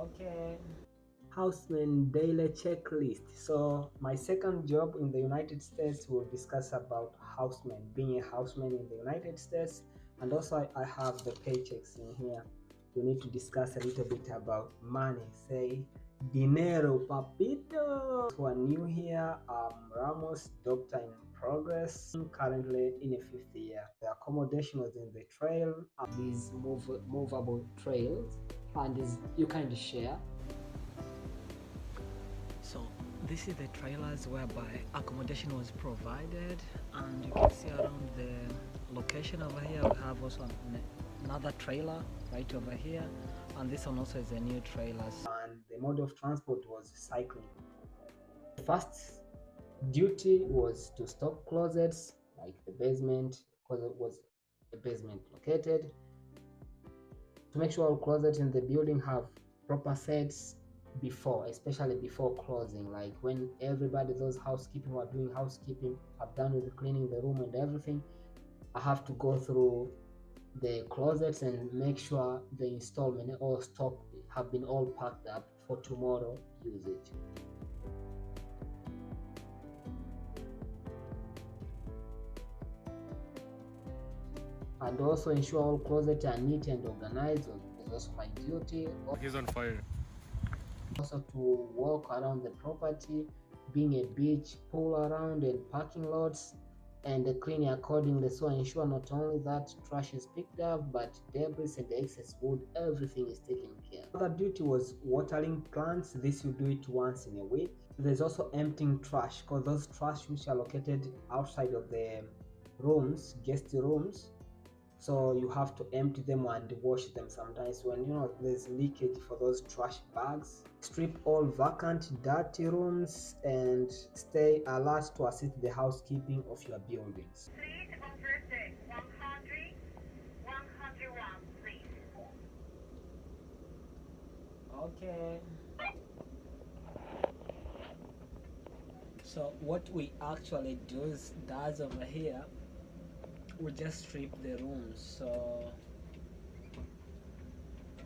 Okay. Houseman daily checklist. So my second job in the United States, will discuss about houseman, being a houseman in the United States, and also I have the paychecks in here. We need to discuss a little bit about money. Say dinero papito. Who are new here? Ramos, doctor in progress, currently in a fifth year. The accommodation was in the trail. These movable trails, and you kind of share. So this is the trailers whereby accommodation was provided, and you can see around the location over here we have also another trailer right over here, and this one also is a new trailer. And the mode of transport was cycling. The first duty was to stock closets like the basement, because it was a basement located, to make sure all closets in the building have proper sets before, especially before closing. Like when everybody, those housekeeping who are doing housekeeping, have done with cleaning the room and everything, I have to go through the closets and make sure the installment or stock have been all packed up for tomorrow usage. And also ensure all closets are neat and organized is also my duty. He's on fire. Also to walk around the property, being a beach, pool around and parking lots, and cleaning accordingly. So ensure not only that trash is picked up, but debris and the excess wood, everything is taken care of. Other duty was watering plants. This you do it once in a week. There's also emptying trash, because those trash which are located outside of the rooms, guest rooms, so you have to empty them and wash them sometimes when there's leakage for those trash bags. Strip all vacant, dirty rooms, and stay alert to assist the housekeeping of your buildings. Please on Thursday, 100, 101, please. Okay. So what we actually does over here, we just strip the rooms. So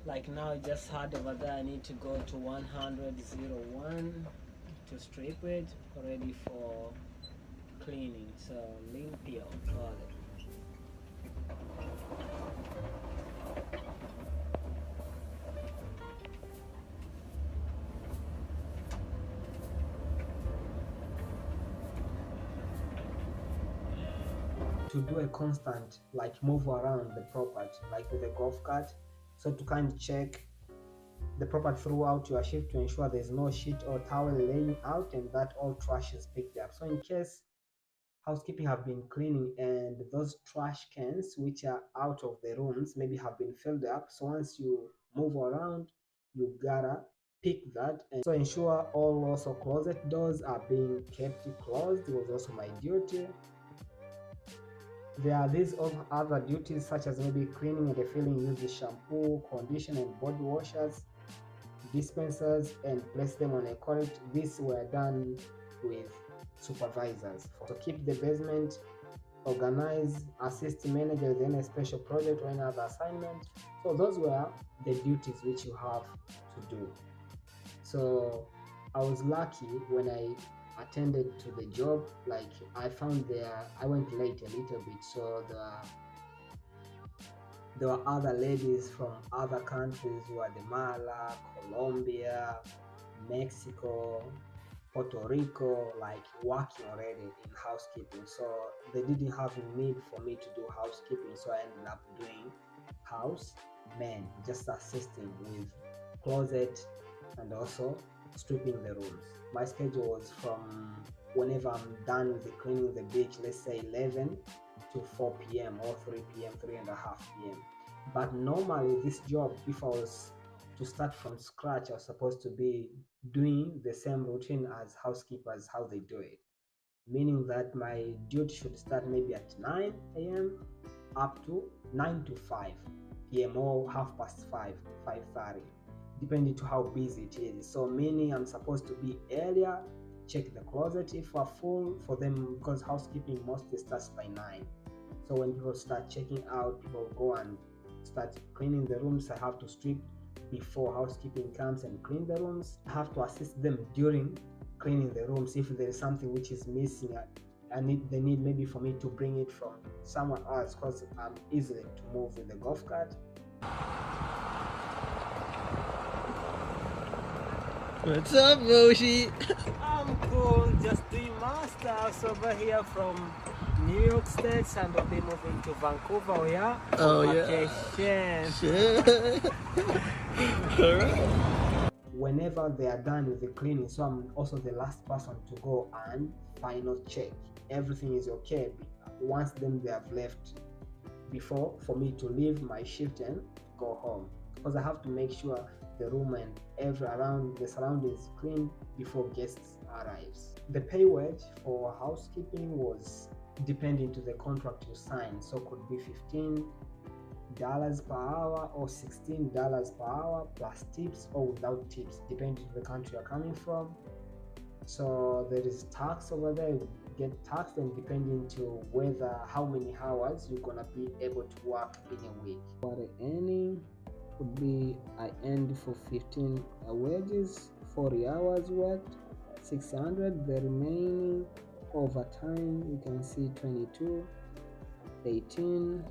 like now I just had over there, I need to go to 101 to strip it, ready for cleaning. So limpio toilet. To do a constant like move around the property, like with a golf cart, so to kind of check the property throughout your shift to ensure there's no sheet or towel laying out and that all trash is picked up. So in case housekeeping have been cleaning and those trash cans which are out of the rooms maybe have been filled up, so once you move around you gotta pick that. And so ensure all also closet doors are being kept closed was also my duty. There are these other duties such as maybe cleaning and refilling used shampoo, conditioner and body washers, dispensers, and place them on a correct. These were done with supervisors. So keep the basement organized, assist manager with any special project or any other assignment. So those were the duties which you have to do. So I was lucky when I attended to the job. Like I found I went late a little bit, so there were other ladies from other countries, Guatemala, Colombia, Mexico, Puerto Rico, like working already in housekeeping. So they didn't have a need for me to do housekeeping, so I ended up doing housemen, just assisting with closet and also stripping the rooms. My schedule was from whenever I'm done with the cleaning the beach, let's say 11 to 4 p.m. or 3 p.m., 3:30 p.m. But normally this job, if I was to start from scratch, I was supposed to be doing the same routine as housekeepers, how they do it. Meaning that my duty should start maybe at 9 a.m. up to 9 to 5 p.m. or 5:30, 5:30. Depending to how busy it is. So meaning I'm supposed to be earlier, check the closet if we're full for them, because housekeeping mostly starts by 9. So when people start checking out, people go and start cleaning the rooms. I have to strip before housekeeping comes and clean the rooms. I have to assist them during cleaning the rooms if there is something which is missing. They need maybe for me to bring it from somewhere else because I'm easy to move with the golf cart. What's up, Moshi? I'm cool, just doing masters over here from New York State, and I'll be moving to Vancouver, yeah? Oh, vacation. Alright. Whenever they are done with the cleaning, so I'm also the last person to go and final check everything is okay. Once then they have left, before for me to leave my shift and go home, because I have to make sure the room and around the surroundings clean before guests arrives. The pay wage for housekeeping was depending to the contract you sign, so could be $15 per hour or $16 per hour plus tips or without tips, depending on the country you're coming from. So there is tax over there, you get taxed, and depending to how many hours you're gonna be able to work in a week. What the earning would be, I earned for 15 wages, 40 hours worked, 600. The remaining overtime, you can see 22, 18,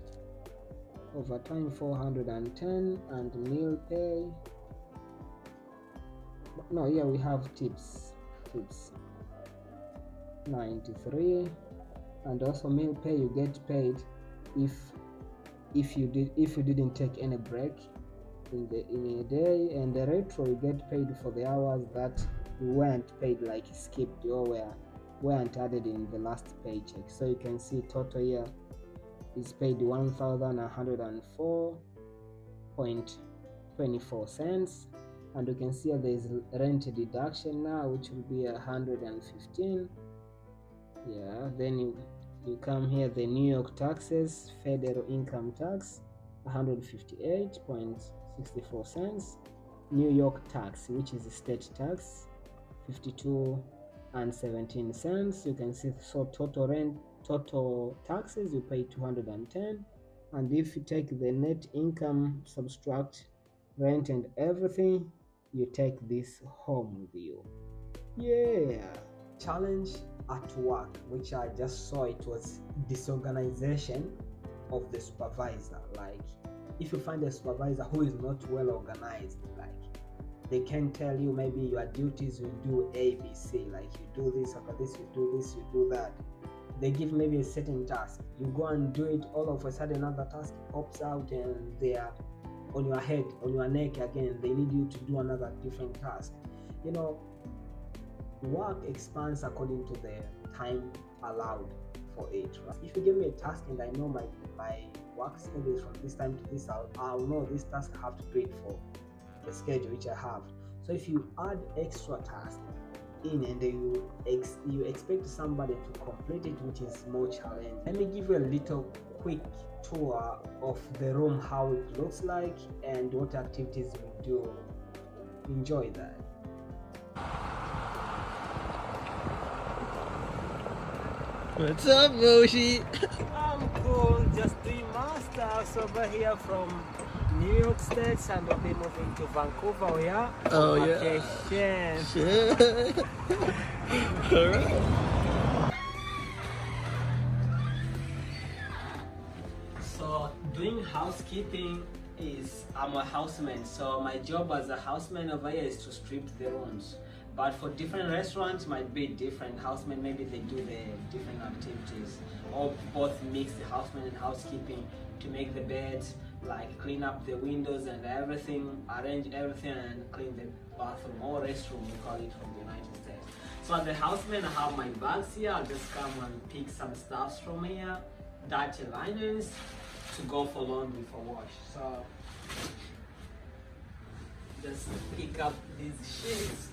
overtime 410, and meal pay. No, yeah, we have tips 93, and also meal pay. You get paid if you didn't take any break in a day, and the retro you get paid for the hours that you weren't paid, like skipped or weren't added in the last paycheck. So you can see total here is paid $1,104.24, and you can see there is rent deduction now, which will be 115. Yeah, then you come here, the New York taxes, federal income tax 158.64, New York tax, which is the state tax, 52.17. You can see, so total taxes you pay 210, and if you take the net income, subtract rent and everything, you take this home with you. Yeah. Challenge at work, which I just saw, it was disorganization of the supervisor. Like, if you find a supervisor who is not well organized, like they can tell you maybe your duties, you do A, B, C, like you do this, after this you do this, you do that. They give maybe a certain task, you go and do it, all of a sudden another task pops out and they are on your head, on your neck again, they need you to do another different task. You know, work expands according to the time allowed for it, right? If you give me a task and I know my work schedule is from this time to this, I'll know this task I have to do it for the schedule which I have. So if you add extra tasks in and you expect somebody to complete it, which is more challenging. Let me give you a little quick tour of the room, how it looks like and what activities we do. Enjoy that. What's up, Moshi? I'm cool, just doing masters over here from New York State, and I'll be moving to Vancouver, yeah? Oh, vacation. Alright. So doing housekeeping is, I'm a houseman, so my job as a houseman over here is to strip the rooms. But for different restaurants might be different. Housemen, maybe they do the different activities, or both mix the houseman and housekeeping to make the beds, like clean up the windows and everything, arrange everything and clean the bathroom or restroom, we call it from the United States. So as the houseman, I have my bags here. I'll just come and pick some stuffs from here, dirty linens to go for laundry for wash. So just pick up these sheets.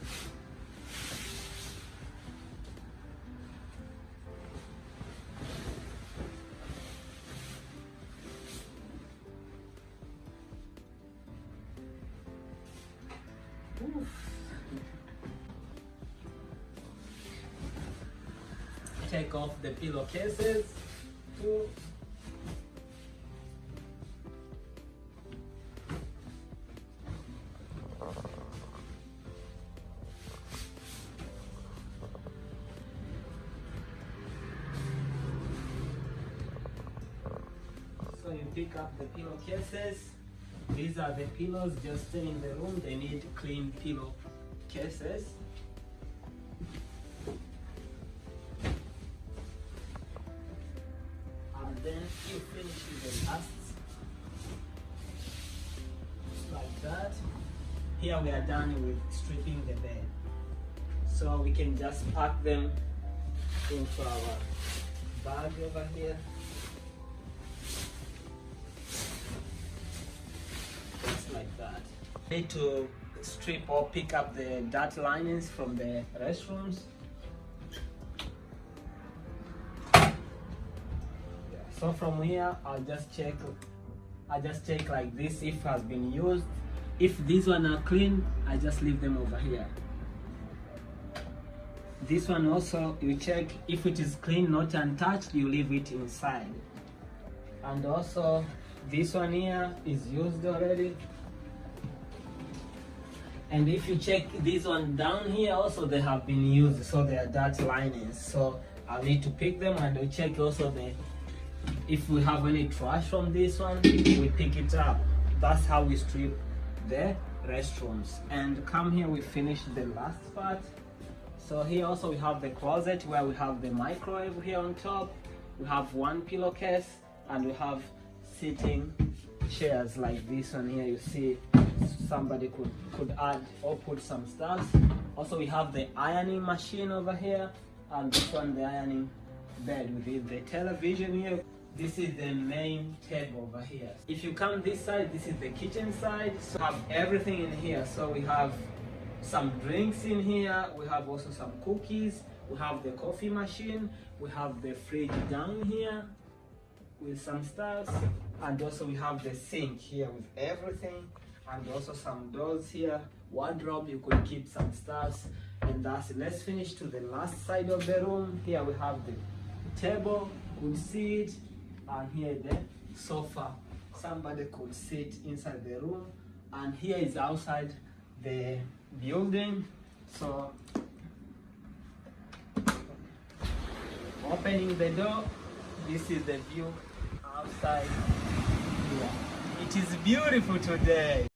Take off the pillowcases too. pick up the pillowcases. These are the pillows just stay in the room. They need clean pillowcases. And then you finish with the last, just like that. Here we are done with stripping the bed. So we can just pack them into our bag over here. Just like that. Need to strip or pick up the dirt linings from the restrooms. So from here, I'll just check like this if it has been used. If these one are clean, I just leave them over here. This one also, you check if it is clean, not untouched, you leave it inside. And also, this one here is used already. And if you check this one down here, also they have been used, so they are dirt linings. So I'll need to pick them, and we check also if we have any trash from this one, we pick it up. That's how we strip the restrooms. And come here, we finish the last part. So here also we have the closet where we have the microwave here on top. We have one pillowcase, and we have sitting chairs like this one here. You see somebody could add or put some stuff. Also we have the ironing machine over here, and this one the ironing bed with the television here. This is the main table over here. If you come this side, this is the kitchen side. So we have everything in here. So we have some drinks in here. We have also some cookies. We have the coffee machine. We have the fridge down here with some stuff. And also we have the sink here with everything. And also some doors here. Wardrobe, you could keep some stuff. And that's it. Let's finish to the last side of the room. Here we have the table, could sit, and here the sofa. Somebody could sit inside the room. And here is outside the building. So opening the door, this is the view outside here. It is beautiful today.